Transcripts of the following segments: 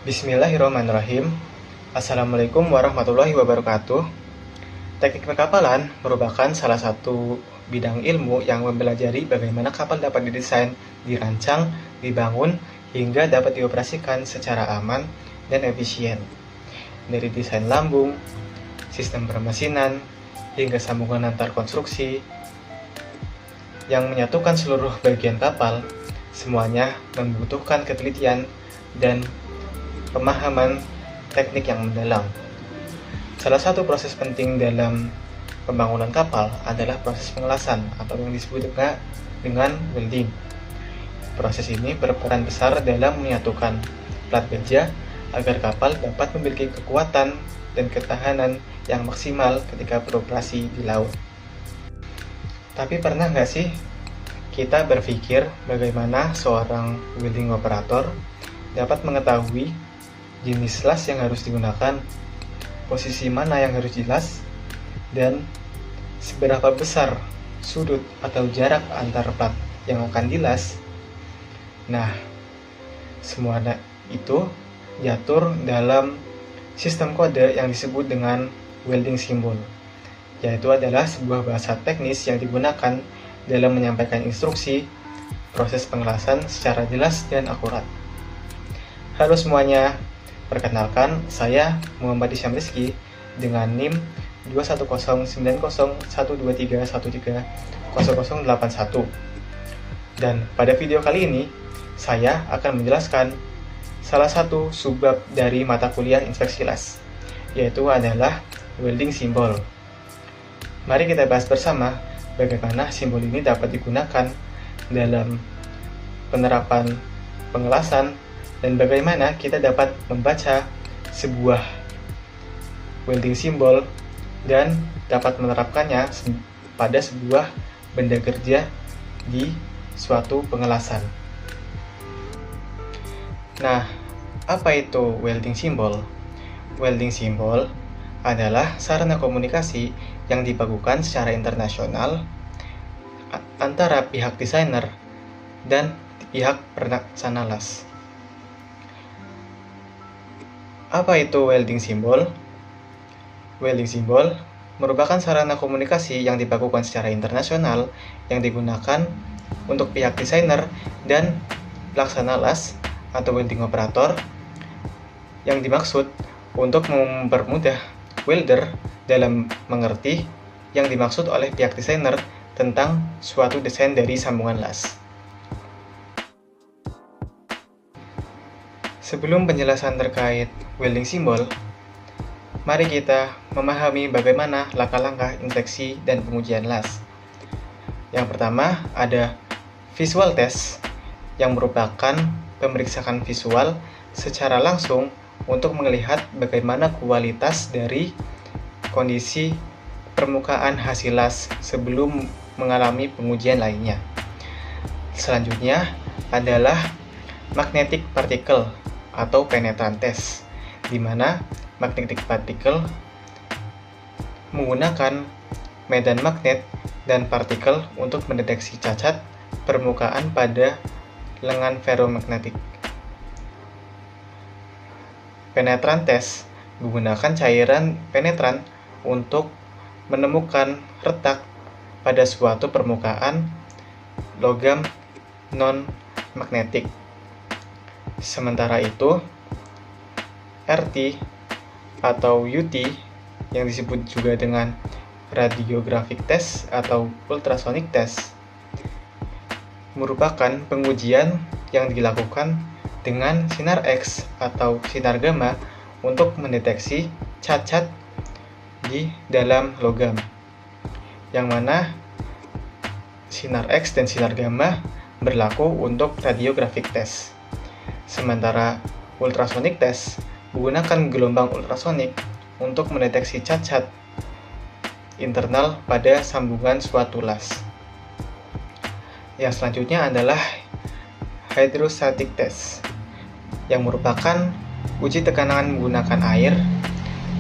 Bismillahirrahmanirrahim. Assalamualaikum warahmatullahi wabarakatuh. Teknik pekapalan merupakan salah satu bidang ilmu yang mempelajari bagaimana kapal dapat didesain, dirancang, dibangun, hingga dapat dioperasikan secara aman dan efisien. Dari desain lambung, sistem permesinan, hingga sambungan antar konstruksi yang menyatukan seluruh bagian kapal, semuanya membutuhkan ketelitian dan pemahaman teknik yang mendalam. Salah satu proses penting dalam pembangunan kapal adalah proses pengelasan atau yang disebut juga dengan welding. Proses ini berperan besar dalam menyatukan plat baja agar kapal dapat memiliki kekuatan dan ketahanan yang maksimal ketika beroperasi di laut. Tapi pernah nggak sih kita berpikir bagaimana seorang welding operator dapat mengetahui jenis las yang harus digunakan, posisi mana yang harus dilas, dan seberapa besar sudut atau jarak antar plat yang akan dilas? Nah, semua itu diatur dalam sistem kode yang disebut dengan welding symbol, yaitu adalah sebuah bahasa teknis yang digunakan dalam menyampaikan instruksi proses pengelasan secara jelas dan akurat. Halo semuanya, perkenalkan, saya Muhammad Isyam Rizky dengan NIM 210901231300081. Dan pada video kali ini, saya akan menjelaskan salah satu subbab dari mata kuliah inspeksi las, yaitu adalah welding symbol. Mari kita bahas bersama bagaimana simbol ini dapat digunakan dalam penerapan pengelasan dan bagaimana kita dapat membaca sebuah welding symbol dan dapat menerapkannya pada sebuah benda kerja di suatu pengelasan. Nah, apa itu welding symbol? Welding symbol adalah sarana komunikasi yang dibakukan secara internasional antara pihak desainer dan pihak pelaksana las. Apa itu welding symbol? Welding symbol merupakan sarana komunikasi yang dibakukan secara internasional yang digunakan untuk pihak desainer dan pelaksana las atau welding operator, yang dimaksud untuk mempermudah welder dalam mengerti yang dimaksud oleh pihak desainer tentang suatu desain dari sambungan las. Sebelum penjelasan terkait welding symbol, mari kita memahami bagaimana langkah-langkah inspeksi dan pengujian las. Yang pertama ada visual test, yang merupakan pemeriksaan visual secara langsung untuk melihat bagaimana kualitas dari kondisi permukaan hasil las sebelum mengalami pengujian lainnya. Selanjutnya adalah magnetic particle atau penetran test, di mana magnetic particle menggunakan medan magnet dan partikel untuk mendeteksi cacat permukaan pada lengan ferromagnetik. Penetran test menggunakan cairan penetran untuk menemukan retak pada suatu permukaan logam non-magnetik. Sementara itu, RT atau UT yang disebut juga dengan radiographic test atau ultrasonic test merupakan pengujian yang dilakukan dengan sinar X atau sinar gamma untuk mendeteksi cacat di dalam logam, yang mana sinar X dan sinar gamma berlaku untuk radiographic test. Sementara ultrasonic test menggunakan gelombang ultrasonik untuk mendeteksi cacat internal pada sambungan suatu las. Yang selanjutnya adalah hydrostatic test, yang merupakan uji tekanan menggunakan air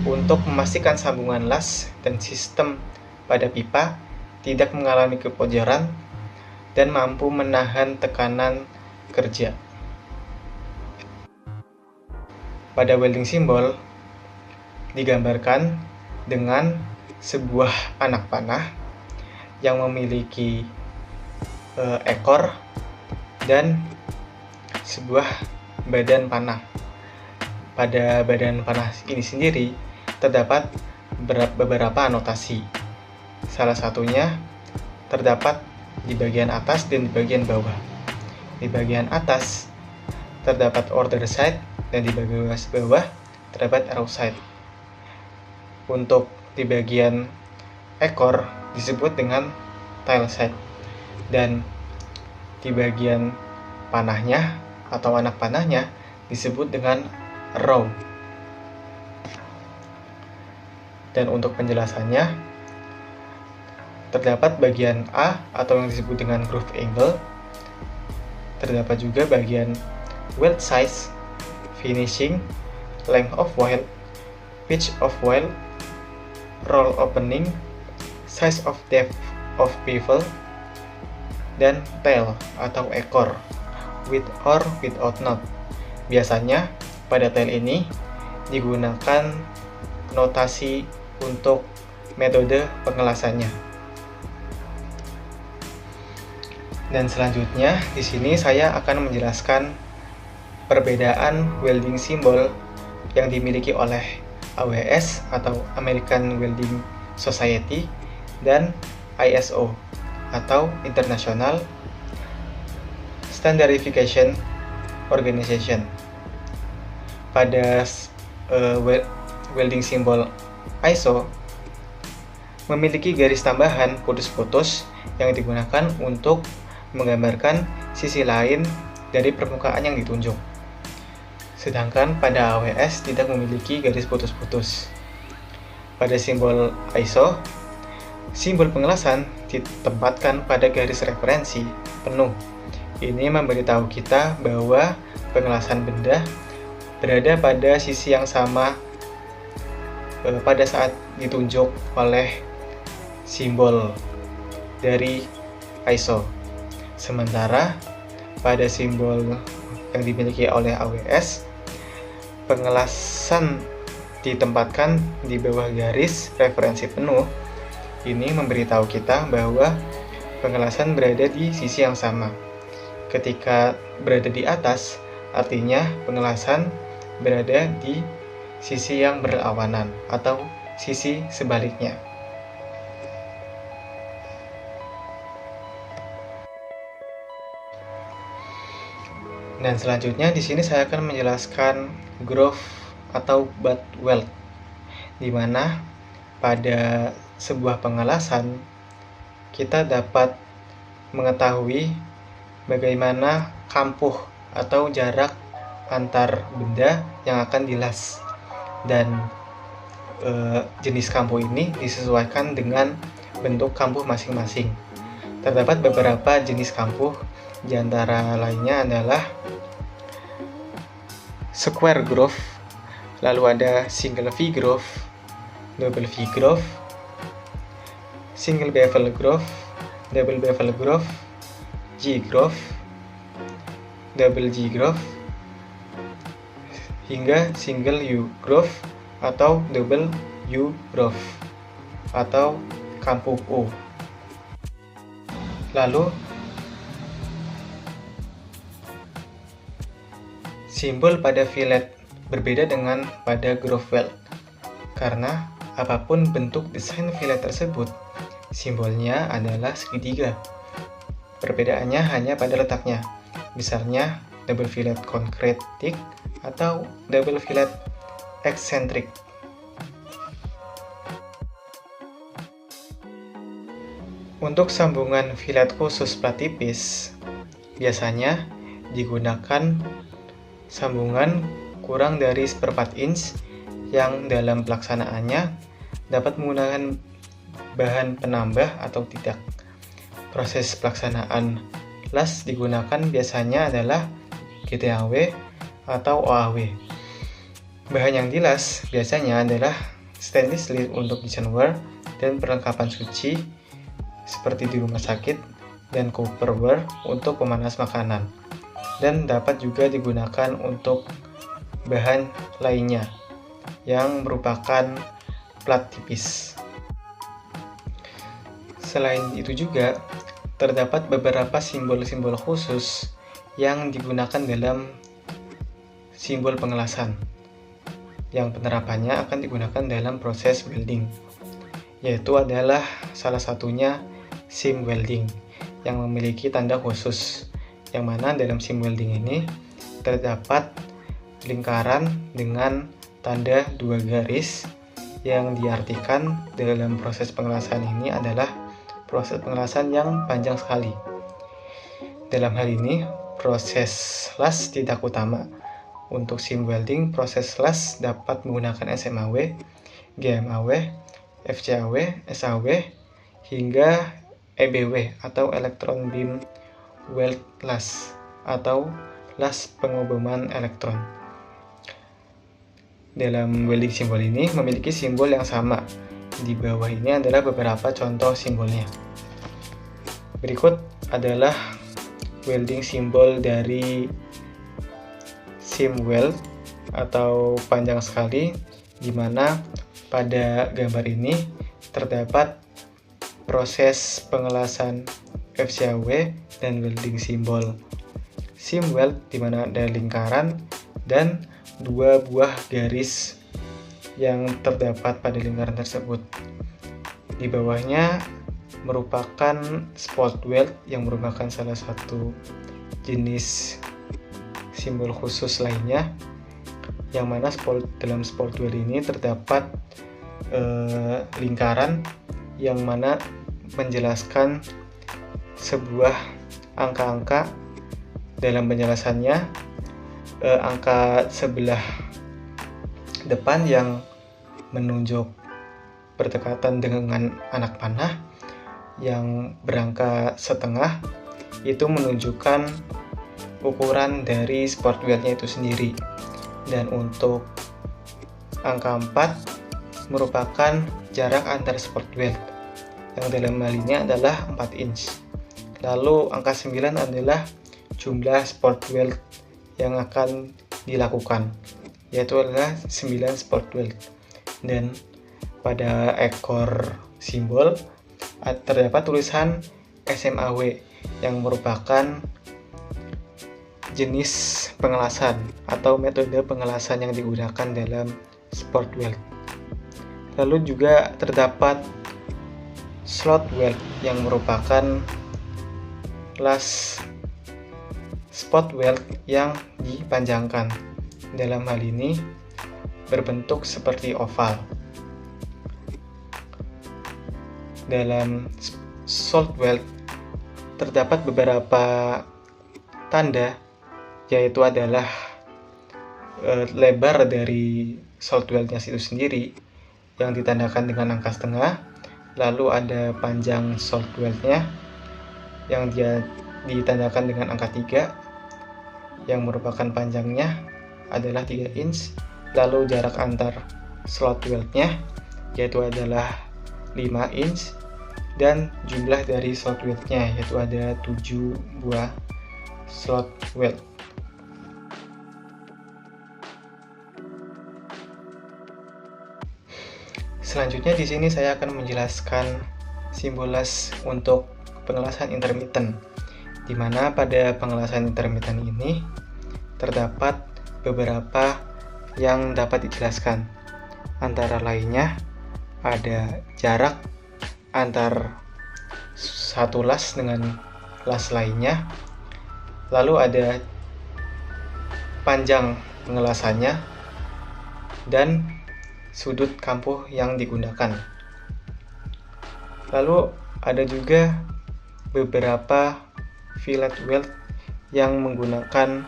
untuk memastikan sambungan las dan sistem pada pipa tidak mengalami kepojoran dan mampu menahan tekanan kerja. pada welding simbol digambarkan dengan sebuah anak panah yang memiliki ekor dan sebuah badan panah. Pada badan panah ini sendiri terdapat beberapa anotasi. Salah satunya terdapat di bagian atas dan di bagian bawah. Di bagian atas terdapat order side dan di bagian bawah terdapat arrow side. Untuk di bagian ekor disebut dengan tail side, dan di bagian panahnya atau anak panahnya disebut dengan row. Dan untuk penjelasannya, terdapat bagian A atau yang disebut dengan groove angle, terdapat juga bagian weld size, finishing, length of weld, pitch of weld, roll opening, size of depth of bevel, dan tail atau ekor, with or without knot. Biasanya pada tail ini digunakan notasi untuk metode pengelasannya. Dan selanjutnya di sini saya akan menjelaskan perbedaan welding simbol yang dimiliki oleh AWS atau American Welding Society dan ISO atau International Standardization Organization. Pada welding simbol ISO memiliki garis tambahan putus-putus yang digunakan untuk menggambarkan sisi lain dari permukaan yang ditunjuk. Sedangkan pada AWS tidak memiliki garis putus-putus. Pada simbol ISO, simbol pengelasan ditempatkan pada garis referensi penuh. Ini memberitahu kita bahwa pengelasan benda berada pada sisi yang sama pada saat ditunjuk oleh simbol dari ISO. Sementara pada simbol yang dimiliki oleh AWS, pengelasan ditempatkan di bawah garis referensi penuh. Ini memberitahu kita bahwa pengelasan berada di sisi yang sama. Ketika berada di atas, artinya pengelasan berada di sisi yang berlawanan atau sisi sebaliknya. Dan selanjutnya di sini saya akan menjelaskan groove atau butt weld, di mana pada sebuah pengelasan kita dapat mengetahui bagaimana kampuh atau jarak antar benda yang akan dilas, dan jenis kampuh ini disesuaikan dengan bentuk kampuh masing-masing. Terdapat beberapa jenis kampuh, di antara lainnya adalah square groove, lalu ada single V groove, double V groove, single bevel groove, double bevel groove, G groove, double G groove, hingga single U groove atau double U groove atau kampuh U. Lalu simbol pada fillet berbeda dengan pada groove weld, karena apapun bentuk desain fillet tersebut, simbolnya adalah segitiga. Perbedaannya hanya pada letaknya, misalnya double fillet concretic atau double fillet eccentric. Untuk sambungan fillet khusus plat tipis, biasanya digunakan sambungan kurang dari 1/4 inch yang dalam pelaksanaannya dapat menggunakan bahan penambah atau tidak. Proses pelaksanaan las digunakan biasanya adalah GTAW atau OAW. Bahan yang dilas biasanya adalah stainless steel untuk kitchenware dan perlengkapan suci seperti di rumah sakit, dan copperware untuk pemanas makanan, dan dapat juga digunakan untuk bahan lainnya yang merupakan plat tipis. Selain itu juga, terdapat beberapa simbol-simbol khusus yang digunakan dalam simbol pengelasan, yang penerapannya akan digunakan dalam proses welding, yaitu adalah salah satunya seam welding yang memiliki tanda khusus, yang mana dalam seam welding ini terdapat lingkaran dengan tanda 2 garis yang diartikan dalam proses pengelasan ini adalah proses pengelasan yang panjang sekali. Dalam hal ini, proses las tidak utama. Untuk seam welding, proses las dapat menggunakan SMAW, GMAW, FCAW, SAW, hingga EBW atau Electron Beam Weld Las atau las pengoboman elektron. Dalam welding simbol ini memiliki simbol yang sama. Di bawah ini adalah beberapa contoh simbolnya. Berikut adalah welding simbol dari seam weld atau panjang sekali, di mana pada gambar ini terdapat proses pengelasan FCAW dan welding simbol seam weld, di mana ada lingkaran dan 2 buah garis yang terdapat pada lingkaran tersebut. Di bawahnya merupakan spot weld yang merupakan salah satu jenis simbol khusus lainnya, yang mana dalam spot weld ini terdapat lingkaran yang mana menjelaskan sebuah angka-angka. Dalam penjelasannya, angka sebelah depan yang menunjuk berdekatan dengan anak panah, yang berangka setengah itu menunjukkan ukuran dari spot weldnya itu sendiri, dan untuk angka 4 merupakan jarak antar spot weld yang dalam hal ini adalah 4 inch. Lalu angka 9 adalah jumlah spot weld yang akan dilakukan, yaitu adalah 9 spot weld. Dan pada ekor simbol terdapat tulisan SMAW yang merupakan jenis pengelasan atau metode pengelasan yang digunakan dalam spot weld. Lalu juga terdapat slot weld yang merupakan las spot weld yang dipanjangkan. Dalam hal ini berbentuk seperti oval. Dalam slot weld terdapat beberapa tanda, yaitu adalah lebar dari slot weldnya itu sendiri yang ditandakan dengan angka setengah, lalu ada panjang slot weldnya yang dia ditandakan dengan angka 3 yang merupakan panjangnya adalah 3 inch, lalu jarak antar slot weldnya yaitu adalah 5 inch, dan jumlah dari slot weldnya yaitu ada 7 buah slot weld. Selanjutnya di sini saya akan menjelaskan simbol las untuk pengelasan intermittent, di mana pada pengelasan intermittent ini terdapat beberapa yang dapat dijelaskan. Antara lainnya ada jarak antar satu las dengan las lainnya, lalu ada panjang pengelasannya, dan sudut kampuh yang digunakan. Lalu ada juga beberapa fillet weld yang menggunakan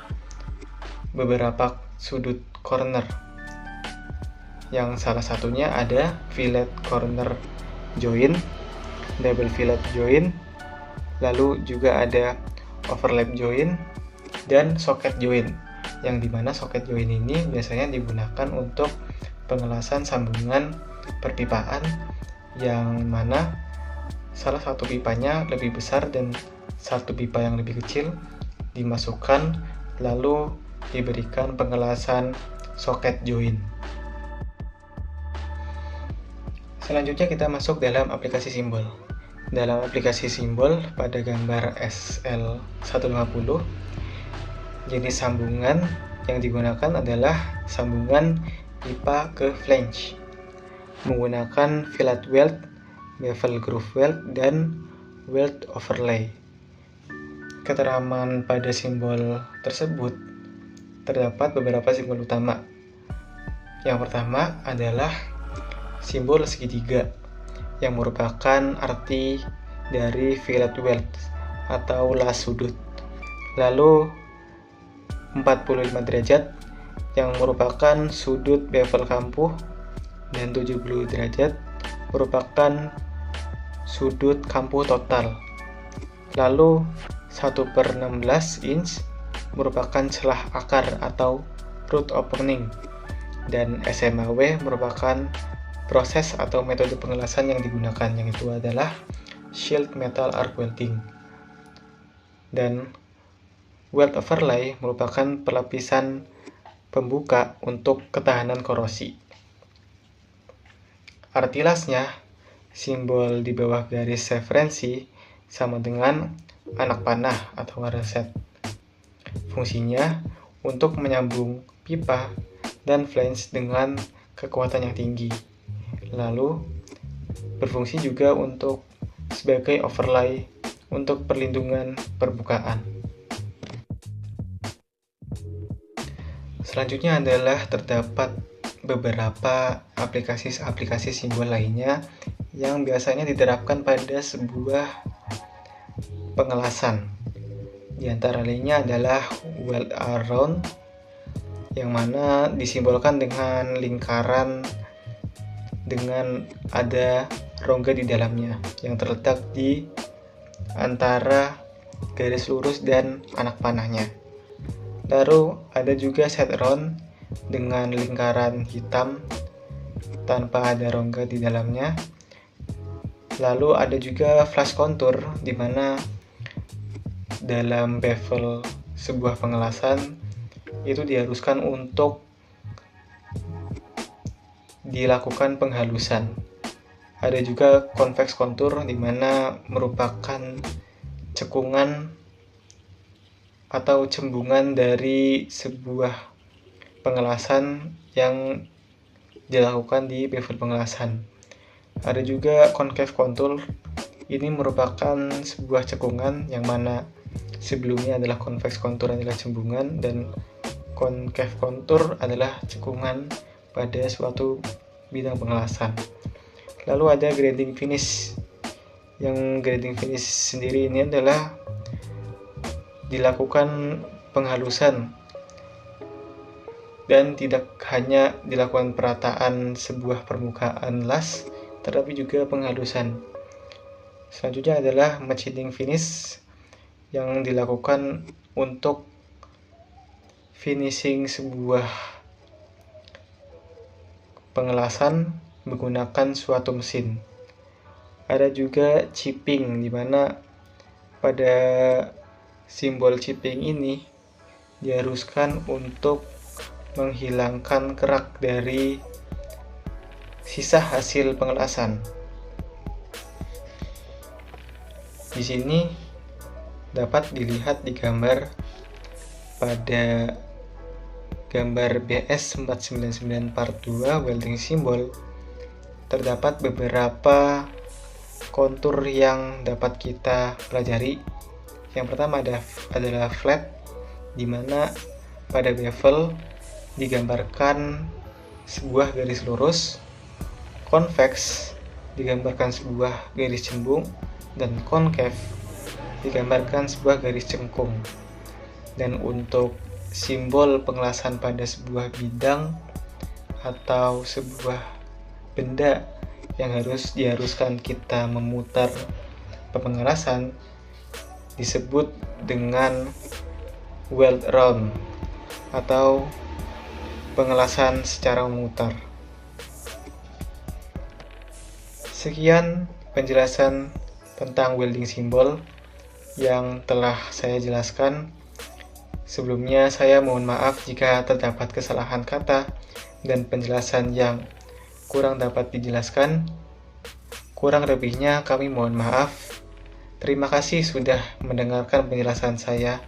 beberapa sudut corner, yang salah satunya ada fillet corner joint, double fillet joint, lalu juga ada overlap joint dan socket joint, yang dimana socket joint ini biasanya digunakan untuk pengelasan sambungan perpipaan, yang mana salah satu pipanya lebih besar dan satu pipa yang lebih kecil dimasukkan lalu diberikan pengelasan soket join. Selanjutnya kita masuk dalam aplikasi simbol. Dalam aplikasi simbol pada gambar SL150, jenis sambungan yang digunakan adalah sambungan pipa ke flange menggunakan fillet weld, bevel groove weld, dan weld overlay. Keterangan pada simbol tersebut terdapat beberapa simbol utama. Yang pertama adalah simbol segitiga yang merupakan arti dari fillet weld atau las sudut. Lalu 45 derajat yang merupakan sudut bevel kampuh, dan 70 derajat merupakan sudut kampuh total. Lalu 1/16 inch merupakan celah akar atau root opening, dan SMAW merupakan proses atau metode pengelasan yang digunakan, yang itu adalah shield metal arc welding. Dan weld overlay merupakan pelapisan pembuka untuk ketahanan korosi. Arti lasnya, simbol di bawah garis referensi sama dengan anak panah atau reset. Fungsinya untuk menyambung pipa dan flange dengan kekuatan yang tinggi. Lalu berfungsi juga untuk sebagai overlay untuk perlindungan permukaan. Selanjutnya adalah terdapat beberapa aplikasi simbol lainnya yang biasanya diterapkan pada sebuah pengelasan. Di antara lainnya adalah weld around, yang mana disimbolkan dengan lingkaran dengan ada rongga di dalamnya yang terletak di antara garis lurus dan anak panahnya. Lalu ada juga set round dengan lingkaran hitam tanpa ada rongga di dalamnya. Lalu ada juga flash contour, di mana dalam bevel sebuah pengelasan itu diharuskan untuk dilakukan penghalusan. Ada juga convex contour, di mana merupakan cekungan atau cembungan dari sebuah pengelasan yang dilakukan di bevel pengelasan. Ada juga concave contour, ini merupakan sebuah cekungan yang mana sebelumnya adalah convex contour adalah cembungan dan concave contour adalah cekungan pada suatu bidang pengelasan. Lalu ada grinding finish. Yang grinding finish sendiri ini adalah dilakukan penghalusan dan tidak hanya dilakukan perataan sebuah permukaan las, tetapi juga penghalusan. Selanjutnya adalah machining finish yang dilakukan untuk finishing sebuah pengelasan menggunakan suatu mesin. Ada juga chipping, di mana pada simbol chipping ini diharuskan untuk menghilangkan kerak dari sisa hasil pengelasan. Di sini dapat dilihat di gambar pada gambar BS499 part 2 welding symbol, terdapat beberapa kontur yang dapat kita pelajari. Yang pertama adalah flat, di mana pada bevel digambarkan sebuah garis lurus, convex digambarkan sebuah garis cembung, dan concave digambarkan sebuah garis cengkung. Dan untuk simbol pengelasan pada sebuah bidang atau sebuah benda yang diharuskan kita memutar pengelasan disebut dengan weld round atau pengelasan secara memutar. Sekian penjelasan tentang welding symbol yang telah saya jelaskan. Sebelumnya, saya mohon maaf jika terdapat kesalahan kata dan penjelasan yang kurang dapat dijelaskan. Kurang lebihnya kami mohon maaf. Terima kasih sudah mendengarkan penjelasan saya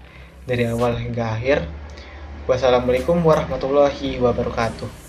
dari awal hingga akhir. Wassalamualaikum warahmatullahi wabarakatuh.